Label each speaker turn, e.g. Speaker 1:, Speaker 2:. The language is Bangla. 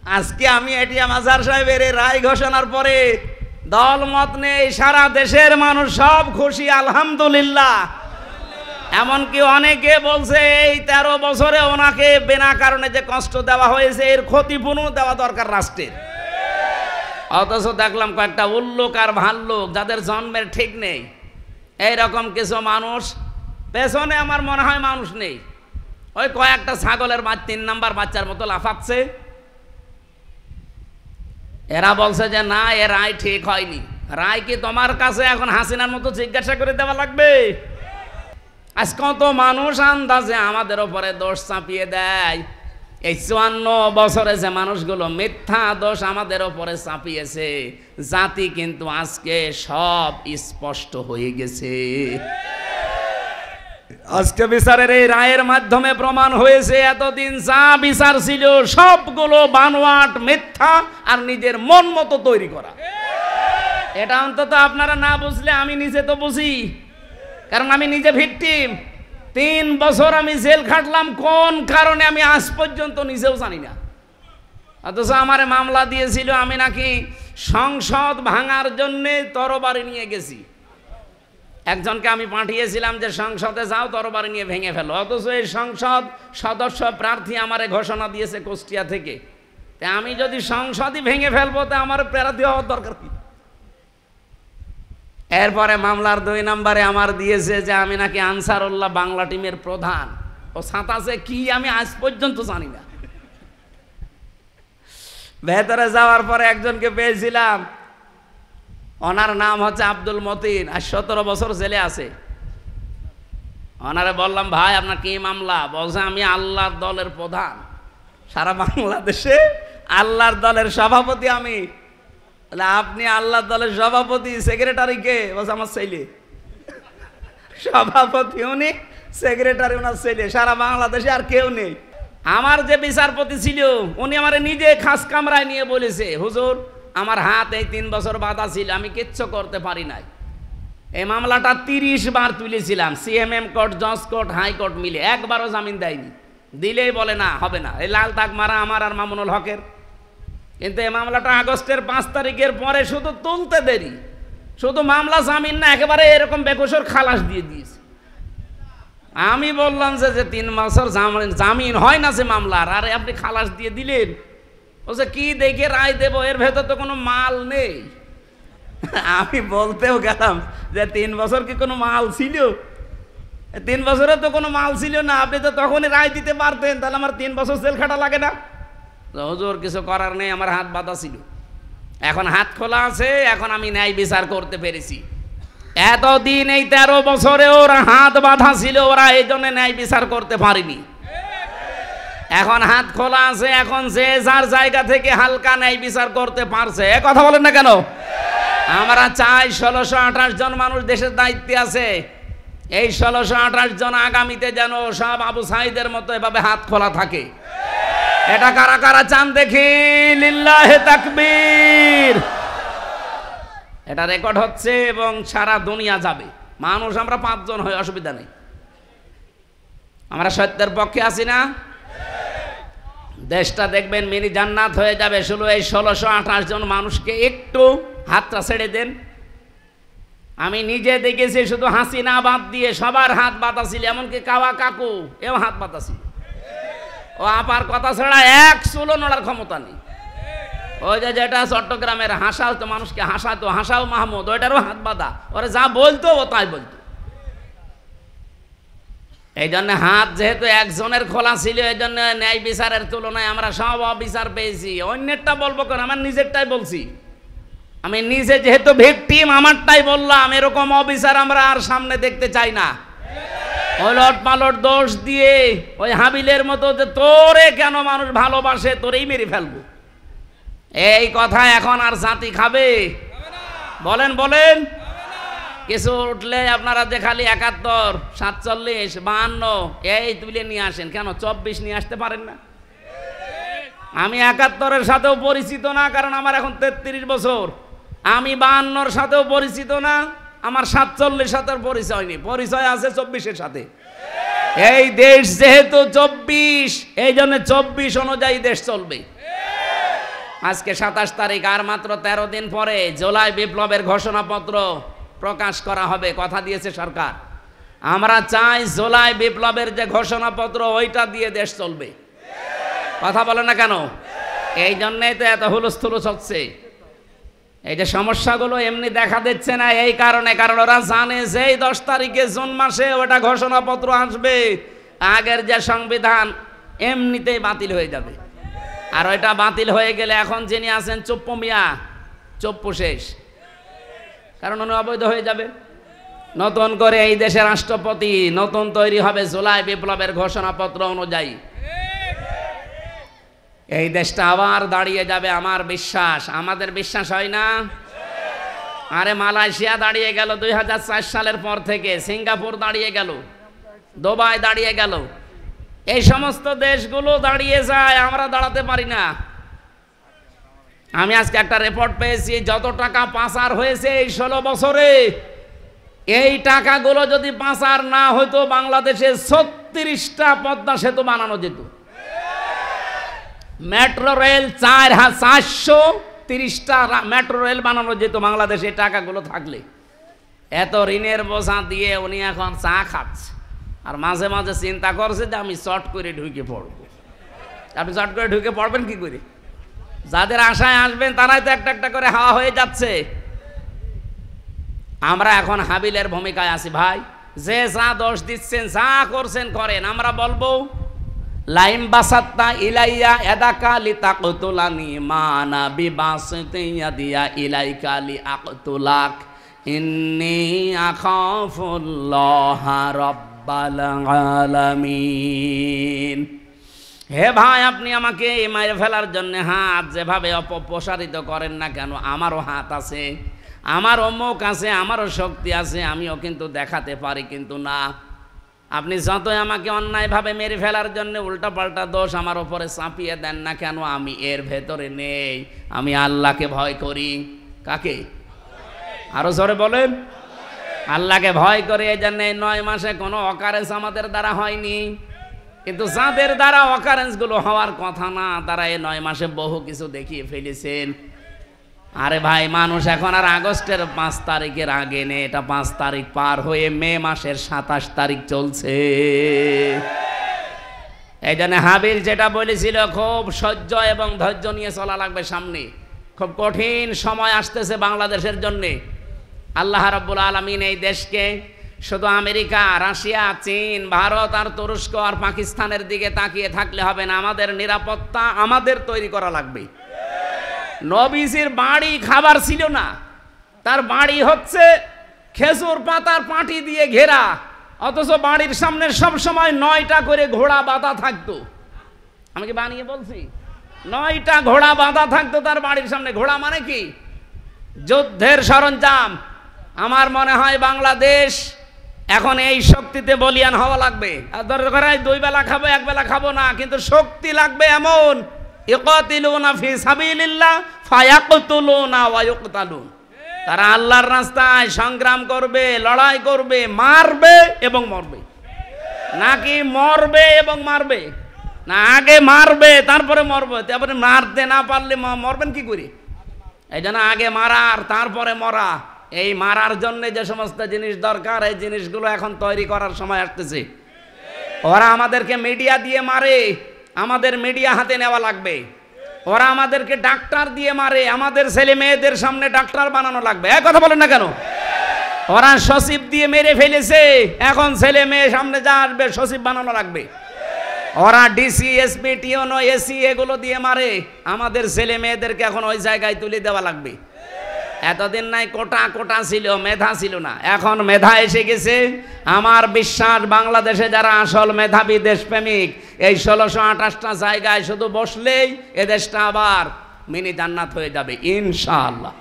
Speaker 1: আজকে আমি এটিএম আজহার সাহেবের রায় ঘোষণার পরে দল মত নেই, সারা দেশের মানুষ সব খুশি, আলহামদুলিল্লাহ। এমনকি অনেকে বলছে এই 13 বছরে ওনাকে বিনা কারণে যে কষ্ট দেওয়া হয়েছে এর ক্ষতিপূরণ দেওয়া দরকার রাষ্ট্রের। অথচ দেখলাম কয়েকটা উল্লুক আর ভাল্লুক যাদের জন্মের ঠিক নেই, এইরকম কিছু মানুষ পেছনে আমার মনে হয় মানুষ নেই, ওই কয়েকটা ছাগলের 3 নাম্বার বাচ্চার মতো লাফাচ্ছে। এরা বলছে যে না, এ রায় ঠিক হয়নি। রায় কি তোমার কাছে এখন হাসিনার মতো জিজ্ঞাসা করে দেওয়া লাগবে? আজ কত মানুষ আন্দাজে আমাদের ওপরে দোষ চাপিয়ে দেয়। এই 54 বছরে যে মানুষগুলো মিথ্যা দোষ আমাদের ওপরে চাপিয়েছে, জাতি কিন্তু আজকে সব স্পষ্ট হয়ে গেছে। আজকে বিচারের এই রায়ের মাধ্যমে প্রমাণ হয়েছে এতদিন যা বিচার ছিল সবগুলো বানোয়াট, মিথ্যা আর নিজের মন মতো তৈরি করা। এটা অন্তত আপনারা না বুঝলে আমি নিজে তো বুঝি, কারণ আমি নিজে ভিকটিম। 3 বছর আমি জেল খাটলাম, কোন কারণে আমি আজ পর্যন্ত নিজেও জানি না। অথচ আমারে মামলা দিয়েছিল আমি নাকি সংসদ ভাঙার জন্যে তরবারি নিয়ে গেছি। একজনকে আমি পাঠিয়েছিলাম যে সংসদে যাও, তরবারি নিয়ে ভেঙে ফেলো। অথচ এই সংসদ সদস্য প্রার্থী আমারে ঘোষণা দিয়েছে কুষ্টিয়া থেকে। তা আমি যদি সংসদই ভেঙে ফেলবো তা আমার প্রার্থী হওয়ার দরকার কি? এরপরে মামলার 2 নম্বরে আমার দিয়েছে যে আমি নাকি আনসারুল্লাহ বাংলা টিমের প্রধান। ও সাঁতাসে কি আমি আজ পর্যন্ত জানি না। ভেতরে যাওয়ার পরে একজনকে পেয়েছিলাম, ওনার নাম হচ্ছে আব্দুল মতিন, আর 17 বছর জেলে আছে। ওনারে বললাম ভাই আপনার কি মামলা? বলছে আমি আল্লাহর দলের প্রধান, সারা বাংলাদেশে আল্লাহর দলের সভাপতি আমি। আপনি আল্লাহর দলের সভাপতি, সেক্রেটারি কে? বলছে আমার ছেলে। সভাপতি উনি, সেক্রেটারি ওনার ছেলে, সারা বাংলাদেশে আর কেউ নেই। আমার যে বিচারপতি ছিল উনি আমার নিজে খাস কামরায় নিয়ে বলেছে, হুজুর আমার হাত এই 3 বছর বাঁধা ছিল, আমি কিচ্ছু করতে পারি নাই। এই মামলাটা 30 বার তুলেছিলাম, সিএমএম কোর্ট, জজ কোর্ট, হাইকোর্ট মিলে, একবারও জামিন দেয়নি। দিলেই বলে না হবে না। এই লাল দাগ মারা আমার আর মামুনুল হকের। কিন্তু এই মামলাটা আগস্টের 5 তারিখের পরে শুধু তুলতে দেরি, শুধু মামলা জামিন না, একেবারে এরকম বেকসুর খালাস দিয়ে দিয়েছে। আমি বললাম যে 3 বছর জামিন হয় না সে মামলার, আরে আপনি খালাস দিয়ে দিলেন। বলছে কি দেখে রায় দেবো, এর ভেতর তো কোনো মাল নেই। আমি বলতেও গেলাম যে 3 বছর কি কোনো মাল ছিল? 3 বছরে তো কোনো মাল ছিল না, আপনি তো তখনই রায় দিতে পারতেন, তাহলে আমার 3 বছর জেল খাটা লাগে না? হুজুর কিছু করার নেই, আমার হাত বাঁধা ছিল, এখন হাত খোলা আছে, এখন আমি ন্যায় বিচার করতে পেরেছি। এতদিন এই 13 বছরে ওরা হাত বাঁধা ছিল, ওরা এই জন্য ন্যায় বিচার করতে পারেনি। এখন হাত খোলা আছে, এখন যে যার জায়গা থেকে হালকা ন্যায় বিচার করতে পারছে। এ কথা বলেন না কেন? আমরা চাই 1628 জন মানুষ দেশের দায়িত্বে আছে, এই 1628 জন আগামীতে যেন সব আবু সাঈদের মতো এভাবে হাত খোলা থাকে। এটা কারা কারা চান দেখি? লিল্লাহে তাকবীর। এটা রেকর্ড হচ্ছে এবং সারা দুনিয়া যাবে। মানুষ আমরা 5 জন হই, অসুবিধা নেই। আমরা সত্যের পক্ষে আছি না? দেশটা দেখবেন মিনি জান্নাত হয়ে যাবে। শুধু এই 1628 জন মানুষকে একটু হাতটা ছেড়ে দেন। আমি নিজে দেখেছি, শুধু হাসিনা বাদ দিয়ে সবার হাত বাঁধা ছিল, এমনকি কাওয়া কাকু এও হাত বাঁধা ছিল। ও আপার কথা ছাড়া এক চুলো নড়ার ক্ষমতা নেই। ওই যে যেটা চট্টগ্রামের হাসাতো, মানুষকে হাসাতো, হাসাও মাহমুদ, ওইটারও হাত বাঁধা। ওরা যা বলতো ও তাই বলতো। এই জন্য হাত যেহেতু একজনের খোলা ছিল, এই জন্য ন্যায় বিচারের তুলনায় আমরা সব অবিচার পেয়েছি। অন্যেরটা বলবো কেন, আমার নিজেরটাই বলছি। আমি নিজে যেহেতু ভিকটিম, আমারটাই বললাম। এরকম অবিচার আমরা আর সামনে দেখতে চাই না। ওলট পালট দোষ দিয়ে ওই হাবিলের মতো যে তোরে কেন মানুষ ভালোবাসে, তোরেই মেরে ফেলবো, এই কথা এখন আর জাতি খাবে? বলেন বলেন। কিছু উঠলে আপনারা যে খালি 71, 47, 52 এই তুলে নিয়ে আসেন, কেন 24 নিয়ে আসতে পারেন না? আমি 71-এর সাথেও পরিচিত না, কারণ আমার এখন 33 বছর। আমি 52-এর সাথেও পরিচিত না, আমার 47-এর সাথে পরিচয় নেই, পরিচয় আছে 24-এর সাথে। এই দেশ যেহেতু 24, এই জন্য 24 অনুযায়ী দেশ চলবে। আজকে 27 তারিখ, আর মাত্র 13 দিন পরে জুলাই বিপ্লবের ঘোষণাপত্র প্রকাশ করা হবে, কথা দিয়েছে সরকার। আমরা চাই জুলাই বিপ্লবের যে ঘোষণাপত্র ওইটা দিয়ে দেশ চলবে, কথা বলে না কেন? এই জন্যই তো এত হুলস্থুলুস হচ্ছে। এই যে সমস্যাগুলো এমনি দেখা দিচ্ছে না এই কারণে, কারণ ওরা জানে যে 10 তারিখে জুন মাসে ওটা ঘোষণাপত্র আসবে, আগের যে সংবিধান এমনিতেই বাতিল হয়ে যাবে। আর ওইটা বাতিল হয়ে গেলে এখন যিনি আছেন চুপ্পু মিয়া, চুপ্পু শেষ, কারণ উনি অবৈধ হয়ে যাবে। নতুন করে এই দেশের রাষ্ট্রপতি নতুন তৈরি হবে জুলাই বিপ্লবের ঘোষণাপত্র অনুযায়ী। এই দেশটা আবার দাঁড়িয়ে যাবে আমার বিশ্বাস। আমাদের বিশ্বাস হয় না? আরে মালয়েশিয়া দাঁড়িয়ে গেল 2004 সালের পর থেকে, সিঙ্গাপুর দাঁড়িয়ে গেল, দুবাই দাঁড়িয়ে গেল, এই সমস্ত দেশগুলো দাঁড়িয়ে যায়, আমরা দাঁড়াতে পারি না। আমি আজকে একটা রিপোর্ট পেয়েছি, যত টাকা পাচার হয়েছে এই 16 বছরে, এই টাকাগুলো যদি পাচার না হতো বাংলাদেশে 36টা পদ্মা সেতু বানানো যেত। মেট্রো রেল 430টা মেট্রো রেল বানানো যেত বাংলাদেশে টাকাগুলো থাকলে। এত ঋণের বোঝা দিয়ে উনি এখন চা খাচ্ছে, আর মাঝে মাঝে চিন্তা করছে যে আমি চট করে ঢুকে পড়বো। আপনি চট করে ঢুকে পড়বেন কি করে? যাদের আশায় আসবেন তারাই তো একটা একটা করে হাওয়া হয়ে যাচ্ছে। আমরা এখন হাবিলের ভূমিকায় আছি ভাই। যে যা দোষ দিচ্ছেন, যা করছেন করেন, আমরা বলবো লাইম বাসাত্তা ইলাইয়া এদাকা লিতাকতুলানি মানা বিবাসতিয়া দিয়া ইলাইকা লিআকতুলাক ইন্নী আখাফুল্লাহ রাব্বাল আলামিন। হে ভাই, আপনি আমাকে মেরে ফেলার জন্য হাত যেভাবে অপপ্রসারিত করেন না কেন, আমারও হাত আছে, আমারও মুখ আছে, আমারও শক্তি আছে, আমিও কিন্তু দেখাতে পারি, কিন্তু না, আপনি যতই আমাকে অন্যায়ভাবে মেরে ফেলার জন্য উল্টাপাল্টা দোষ আমার ওপরে চাপিয়ে দেন না কেন, আমি এর ভেতরে নেই। আমি আল্লাহকে ভয় করি। কাকে? আরো জোরে বলেন। আল্লাহকে ভয় করে। এই জন্য 9 মাসে কোনো অকারেন্স আমাদের দ্বারা হয়নি, কিন্তু যাদের দ্বারা অকারেন্সগুলো হওয়ার কথা না, তারা এই 9 মাসে বহু কিছু দেখিয়ে ফেলেছেন। আরে ভাই, মানুষ এখন আর আগস্টের 5 তারিখের আগে নেই, এটা 5 তারিখ পার হয়ে মে মাসের 27 তারিখ চলছে। এই জন্য হাবিল যেটা বলেছিল, খুব সহ্য এবং ধৈর্য নিয়ে চলা লাগবে সামনে। খুব কঠিন সময় আসতেছে বাংলাদেশের জন্যে। আল্লাহ রাব্বুল আলামিন এই দেশকে শুধু আমেরিকা, রাশিয়া, চীন, ভারত আর তুরস্ক আর পাকিস্তানের দিকে তাকিয়ে থাকলে হবে না। আমাদের নিরাপত্তা আমাদের তৈরি করা লাগবে। নবীজির বাড়ি খাবার ছিল না, তার বাড়ি হচ্ছে খেজুর পাতার পাটি দিয়ে ঘেরা, অথচ বাড়ির সামনে সব সময় 9টা করে ঘোড়া বাঁধা থাকতো। আমি কি বানিয়ে বলছি? 9টা ঘোড়া বাঁধা থাকতো তার বাড়ির সামনে। ঘোড়া মানে কি? যুদ্ধের সরঞ্জাম। আমার মনে হয় বাংলাদেশ এখন এই শক্তিতে বলিয়ান হওয়া লাগবে। আর দরকার হয় 2 বেলা খাবো, 1 বেলা খাবো না, কিন্তু শক্তি লাগবে এমন, ইকাতিলুনা ফি সাবিলিল্লাহ ফায়াকতুলুনা ওয়া ইউকতালুন। তারা আল্লাহর রাস্তায় সংগ্রাম করবে, লড়াই করবে, মারবে এবং মরবে। নাকি মরবে এবং মারবে না, আগে মারবে তারপরে মরবে। তারপরে মারতে না পারলে মরবেন কি করে? এই জন্য আগে মারার তারপরে মরা। এই মারার জন্য যে সমস্ত জিনিস দরকার, এই জিনিসগুলো এখন তৈরি করার সময় আসতেছে। ওরা আমাদেরকে মিডিয়া দিয়ে মারে, আমাদের মিডিয়া হাতে নেওয়া লাগবে। ওরা আমাদেরকে ডাক্তার দিয়ে মারে, আমাদের ছেলে মেয়েদের সামনে ডাক্তার বানানো লাগবে। এক কথা বলেন না কেন? ওরা সচিব দিয়ে মেরে ফেলেছে, এখন ছেলে মেয়ে সামনে যা আসবে সচিব বানানো লাগবে। ওরা ডিসি, এসপি, টিওনো, এসি এগুলো দিয়ে মারে, আমাদের ছেলে মেয়েদেরকে এখন ওই জায়গায় তুলে দেওয়া লাগবে। এতদিন নাই কোটা কোটা ছিল, মেধা ছিল না, এখন মেধা এসে গেছে। আমার বিশ্বাস বাংলাদেশে যারা আসল মেধাবী দেশপ্রেমিক, এই 1628টা জায়গায় শুধু বসলেই এ দেশটা আবার মিনি জান্নাত হয়ে যাবে ইনশাআল্লাহ।